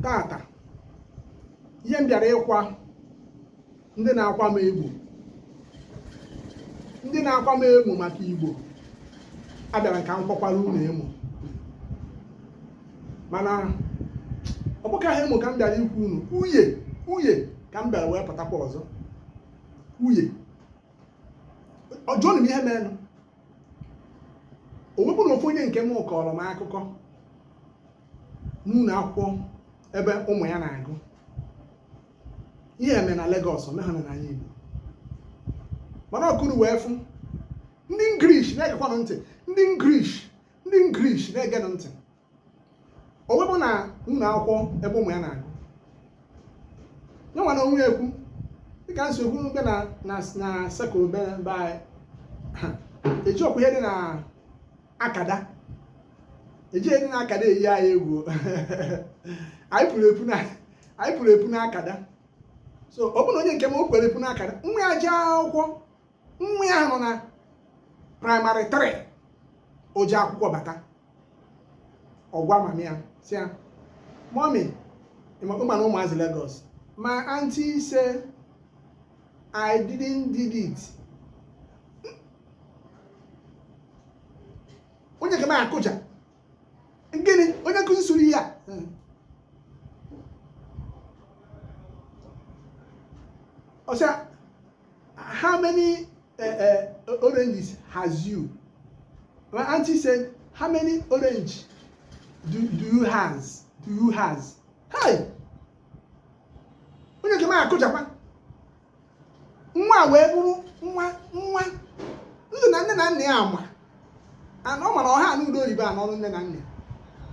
tata ihe m bịara ịkwa ndị na-akwa m egwu, ndị na-akwa m emo maka Igbo abịara ka m kwakwara unu emo, mana ọ bụka ha emo ka m bịara ikwu unu uye ka m bịara wee pụtakwa ọzọ. Uye ọjọọ na ihe merenụ, o wepụ na ofu onye nke m kọrọ m akụkọ n'ụlọ akwụkwọ ebe ụmụ ya na-agụ ihe eme na Lagos omehana na anyị Igbo, mana ọkụrụ wee fụ ndị English na-egekwanụ ntị, ndị English na-egenụ ntị. O wepụ na ụlọ akwụkwọ ebe ụmụ ya na-agụ ya nwa na onwe ekwu dịka nsogbu mbe na sekụl be eji ọkwa ihe dị na akada, eji ihe dị na akada eyi anyị egwu anyị pụrụ epu na akada. So ọ bụ na onye nke m o kwere epu na akada, nwa ya jee akwụkwọ, nwa ya nọ na praịmarị 3 o ji akwụkwọ bata, ọgwa mami ya si ya, "Mommy, ịma na ụmụazị Lagos, my auntie say I didn't did it." Onye nke m akụja gịnị, onye nkụzi sụrụ ihe a ọsịa, "How many oranges has you?" My auntie said, "How many orange do you has? Hey! Onye nke m akụjakwa nwa wee bụrụ nwa ndụ na nne na nna ya ama ana ọ mara ọha n'ụlọ oyibo a n'ọrụ nne na nna.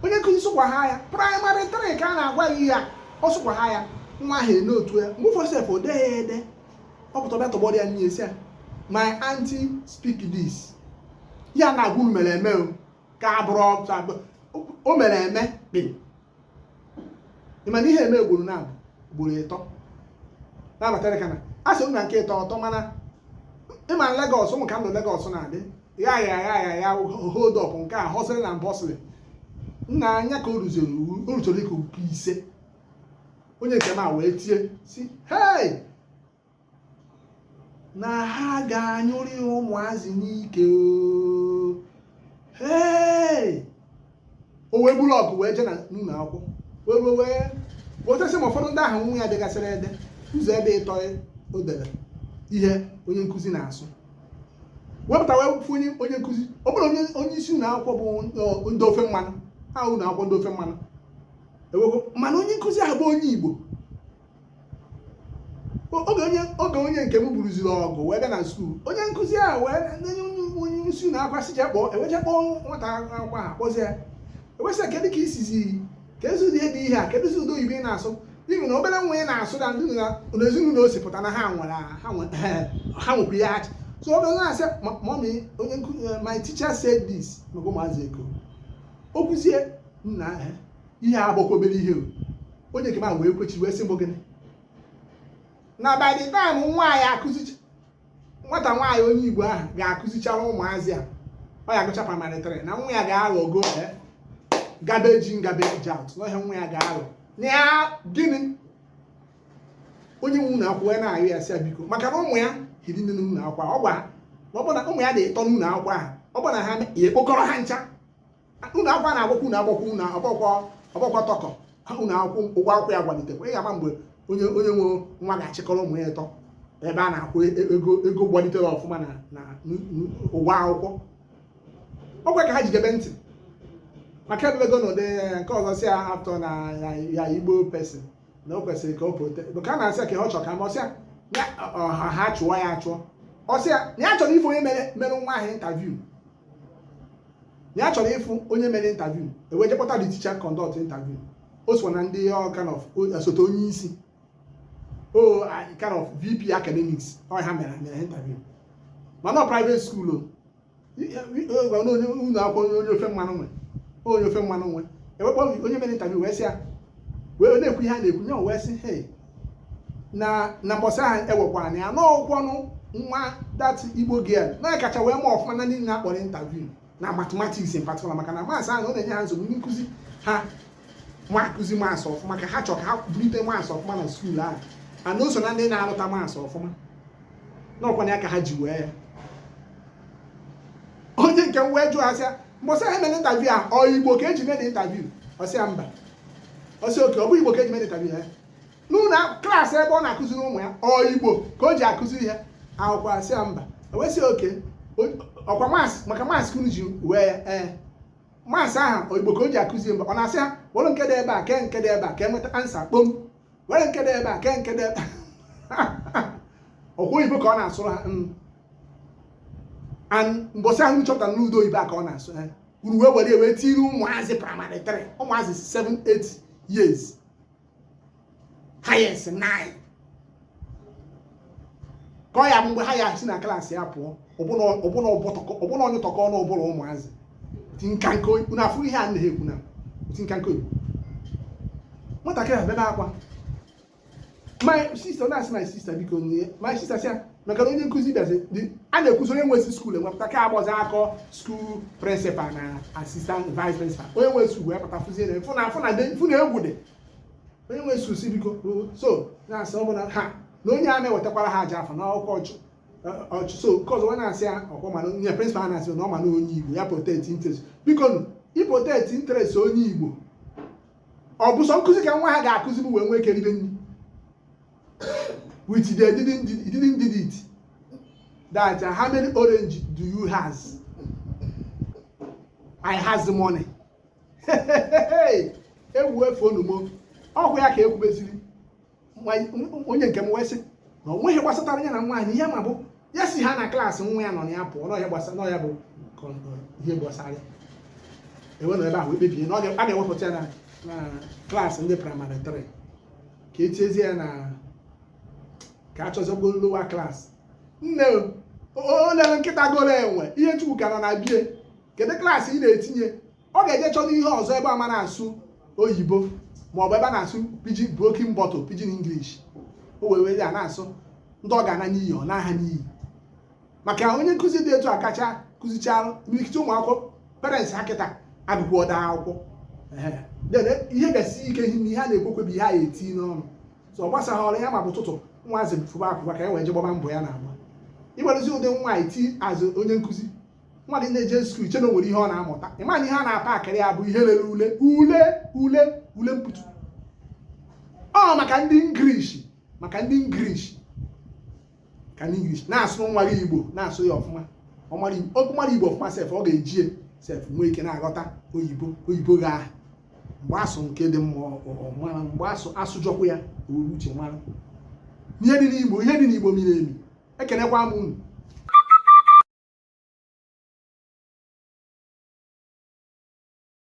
Onye nkụzi sụkwa ha ya praịmarị 3 ka a na-agwa ya ihe a, ọ sụkwa ha ya nwa ahụ n'otu ya mgbe ụfọdụ sef ode ya ede ọ pụta bịa tọgbọrọ ya n'ihe si ya, "My auntie speak this." Ya na-agwa unu mere eme ka abụrụ o mere eme kpị ịmana ihe eme gburu na gburu ịtọ na-abatara ka na a sị na nke ịtọ ọtọ, mana ịma Lagos ụmụ ka ndụ Lagos na-adị ya hold up nke a hustle na bustling. Nna anya ka o ruchara ike uke 5 onye nke ma wee tie si, "Hey, na ha ga-anyụrị ụmụazị n'ike o." Hey, o wee buru ọgụ wee jee na n'ụlọ akwụkwọ wee otesi ma ụfọdụ ndị ahụ nwa ya dịgasịrị ede ụzọ ebe ịtọ o dere ihe onye nkụzi na-asụ, wepụta wee fụ onye nkụzi. Ọ bụrụ onye isi ụlọ akwụkwọ bụ ndị ofe mmanụ, ha ụlọ akwụkwọ ndị ofe mmanụ ewego, mana onye nkụzi ahụ bụ onye Igbo. Oge onye nke m buruziri ọgụ wee bịa na skuul, onye nkụzi ahụ onye isi ụlọ akwụkwọ si je kpọọ nwata akwụkwọ ahụ kpọzie ya, ewesịa kedu ka isizi ka ezi ụdị ihe dị ihe a, kedu ụdị oyibo ị na-asụ, ibi na obere nwa ị na-asụ na ndị na ezinụlọ o si pụta na ha nwekwa ihe achị. So ọ bụrụ na-asị, "Mommy, onye nkụzi, my teacher said this," maka ụmụazị eko o kwuzie nna ihe a gbakwa obere ihe onye nke m wee kwechi wee sị mbụ gịnị na by the time nwata nwaanyị onye Igbo ahụ ga-akụzichara ụmụazị a, ọ ya agụcha praịmarị 3 na nwa ya ga-aghọgo garbage out n'ọhịa nwa ya ga-aghọ ya gịnị. Onye nwe ụlọ akwụkwọ ya na-ayọ ya sị ya biko, maka na ụmụ ya hiri nne n'ụlọ akwụkwọ ọ bụ na ụmụ ya dị ịtọ n'ụlọ akwụkwọ ahụ, ọ bụ na ha ya ekpokọrọ ha ncha. Ụlọ akwụkwọ na-agbakwa ụlọ ọgbakwa tọkọ ha, ụlọ akwụkwọ ụgwọ akwụkwọ ya gwalitekwa. Ị ga-ama mgbe onye nwe nwa ga-achịkọrọ ụmụ ya ịtọ ebe a na-akwụ ego gbalitere ọfụma na ụgwọ akwụkwọ. Ọ gwa ka ha jidebe ntị maka ebelego n'ụdị nke ọzọ si ya atọ na ya Igbo pesin na o kwesịrị ka o prote ka a na-asị ka ọ chọ ka ma ọsịa ha chụọ ya achụọ, ọsịa na ya chọrọ ịfụ onye mere nwa ahụ intaviu, na ya chọrọ ịfụ onye mere intaviu ewee jekpọta the teacher conduct interview. O so na ndị kind of osote onye isi kind of VP academics ọ ha mere interview, mana private school ụlọ akwụkwọ onye ofe mmanụ nwe ewekpọ onye mere interview wee sị ya wee na-ekwu ihe a na-ekwu nye wee sị, "Hey, na mbọsị ahụ ewekwara na ya n'ọkwọnụ nwa that Igbo girl na kacha wee ma ọfụma na ndị na-akpọrọ interview na mathematics in particular, maka na maasị ahụ ọ na-enye ha nsogbu ndị nkụzi ha ma akụzi maasị ọfụma ka ha chọọ ka ha bulite maasị ọfụma na skuul ahụ ana o so na ndị na-alụta maasị ọfụma n'ọkwa ya ka ha ji wee ya onye nke m wee jụọ asịa mbọsị ha mere interview a ọ igbo ka eji mee interview ọsịa mba ọsị oke ọ bụ igbo ka eji mee interview ya n'ụlọ klaasị ebe ọ na-akụziri ụmụ ya ọ igbo ka o ji akụziri ya akwụkwọ asịa mba o wesị oke ọkwa maasị maka maasị ka unu ji wee ya maasị ahụ oyigbo ka o ji akụzi mba ọ na-asị ha were nke dị ebe a kee nke dị ebe a ka enweta ansa kpom were nke dị ebe a kee nke dị ebe ọkwa oyibo ka ọ na-asụrụ ha mbọsị ahụ chọpụtara n'ụdọ oyibo a ka ọ na-asụ ha uru wee were wee tiri ụmụazị praịmarị 3 ụmụazị 7-8 years highest 9 ka ọ ya mgbe ha ya si na klaasị ya pụọ ọbụna onye tọkọ ọnụ ọbụla ụmụazị tinkanko unu afụ ihe a na-ekwu na tinkanko nwatakịrị abịa akwa my sister na-asị my sister biko my sister sị maka na onye nkụzi bịazi a na-ekwuzi onye nwesi skuul enwepụta ka agbọzi akọ skuul prịnsịpal na asistant vice prịnsịpal onye nwe skuul wee pụta fụzie na fụ na egwu dị onye nwe skuul si biko so na-asị ọ bụ na ha na onye a na-ewetakwara ha aja afọ na ọkọ ọchụ so nke ọzọ na-asị ya ọkwa mana nye prịnsịpal na-asị na ọ ma na onye igbo ya protect interest biko nụ iprotect interest onye igbo ọ bụ sọ nkụzi ka nwa ha ga-akụzi m wee nwee ike ribe nri with they didn't did it that how many orange do you has I has the money ewu efu onumo ọkwa ya ka ekwubeziri onye nke m wee sị na o nweghị gbasatara ya na nwaanyị ihe ma bụ ya si ha na klaasị nwa ya nọ na ya pụọ n'ọhịa gbasara n'ọhịa bụ ihe gbasara ya enwe nọ ebe ahụ ekpebie na a ga-ewepụta ya na klaasị ndị praịmarị 3 ka etiezie ya na ka a chọzọgbo lowa klaasị nne onye nkịta goro enwe ihe chukwu ka nọ na bie kedu klaasị ị na-etinye ọ ga-eje chọrọ ihe ọzọ ebe ọma na-asụ oyibo maọbụ ebe a na-asụ pidgin broken bottle pidgin English o wee ya na-asụ ndị ọ ga-ana n'iyi ọ na-aha n'iyi maka onye nkụzi dị etu a kacha kụzichara n'ikite ụmụ akwụkwọ parents ha kịta abụkwa ọda akwụkwọ ihe ga-esi ike ihe a na-ekwekwebi ihe a eti n'ọnụ so ọ gbasaghị ọrụ ya ma bụ ụtụtụ nwaazị fụba afụba ka e wee je gbaba mbọ ya na-agba iwerezi ụdị nwa iti azụ onye nkụzi nwa gị na-eje skuul che na o nwere ihe ọ na-amụta ịma na ihe a na-apa akịrị ya bụ ihe lere ule mputu ọ maka ndị English ka ndị English na-asụ nwa gị Igbo na-asụ ya ọfụma ọmara Igbo ọfụma sef ọ ga-eji sef nwee ike na-aghọta oyibo ga mgbe asụ nke dị mma mgbe asụjọkwu ya uche mara ihe dị n'Igbo miri emi ekenekwa m unu